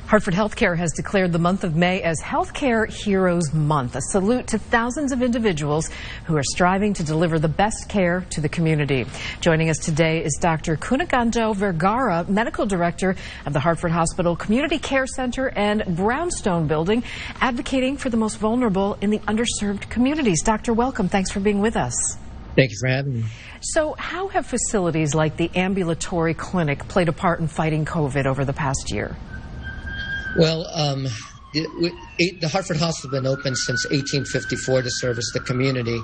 Hartford Healthcare has declared the month of May as Healthcare Heroes Month, a salute to thousands of individuals who are striving to deliver the best care to the community. Joining us today is Dr. Cunegundo Vergara, Medical Director of the Hartford Hospital Community Care Center and Brownstone Building, advocating for the most vulnerable in the underserved communities. Doctor, welcome. Thanks for being with us. Thank you for having me. So how have facilities like the ambulatory clinic played a part in fighting COVID over the past year? Well, the Hartford Hospital has been open since 1854 to service the community,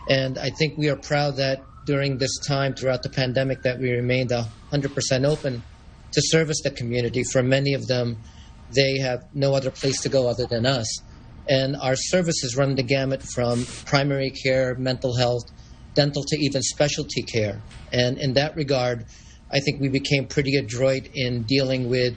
and I think we are proud that during this time, throughout the pandemic, that we remained 100% open to service the community. For many of them, they have no other place to go other than us. And our services run the gamut from primary care, mental health, dental to even specialty care. And in that regard, I think we became pretty adroit in dealing with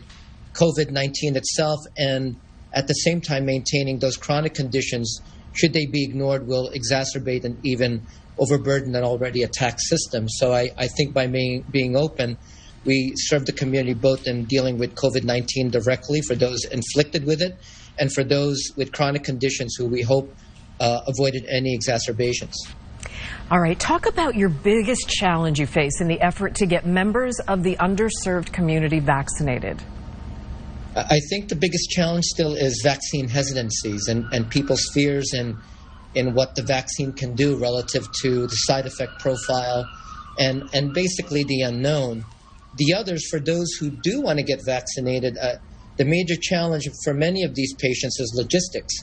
COVID-19 itself, and at the same time maintaining those chronic conditions, should they be ignored, will exacerbate and even overburden an already attacked system. So I think by being open, we serve the community both in dealing with COVID-19 directly for those inflicted with it, and for those with chronic conditions who we hope avoided any exacerbations. All right, talk about your biggest challenge you face in the effort to get members of the underserved community vaccinated. I think the biggest challenge still is vaccine hesitancies and people's fears in what the vaccine can do relative to the side effect profile and basically the unknown. The others, for those who do want to get vaccinated, the major challenge for many of these patients is logistics.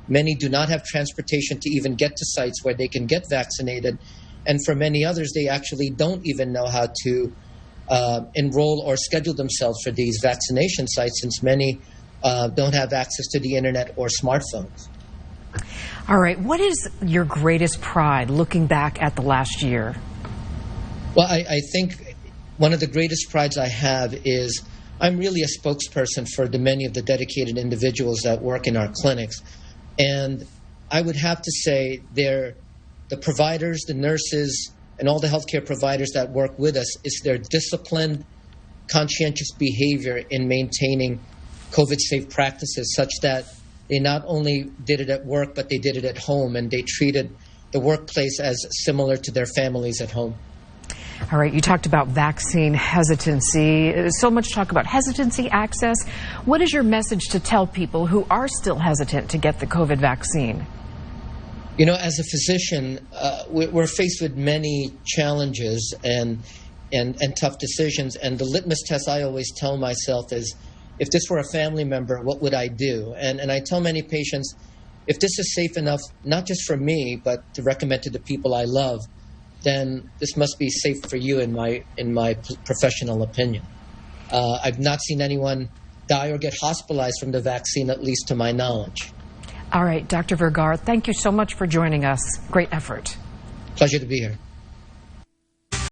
Many do not have transportation to even get to sites where they can get vaccinated. And for many others, they actually don't even know how to enroll or schedule themselves for these vaccination sites, since many don't have access to the internet or smartphones. All right, what is your greatest pride looking back at the last year? Well, I think one of the greatest prides I have is I'm really a spokesperson for the many of the dedicated individuals that work in our clinics. And I would have to say the providers, the nurses, and all the healthcare providers that work with us, is their disciplined, conscientious behavior in maintaining COVID-safe practices, such that they not only did it at work, but they did it at home, and they treated the workplace as similar to their families at home. All right, you talked about vaccine hesitancy. So much talk about hesitancy, access. What is your message to tell people who are still hesitant to get the COVID vaccine? You know, as a physician, we're faced with many challenges and tough decisions. And the litmus test I always tell myself is, if this were a family member, what would I do? And I tell many patients, if this is safe enough, not just for me, but to recommend to the people I love, then this must be safe for you, in my professional opinion. I've not seen anyone die or get hospitalized from the vaccine, at least to my knowledge. All right, Dr. Vergara, thank you so much for joining us. Great effort. Pleasure to be here.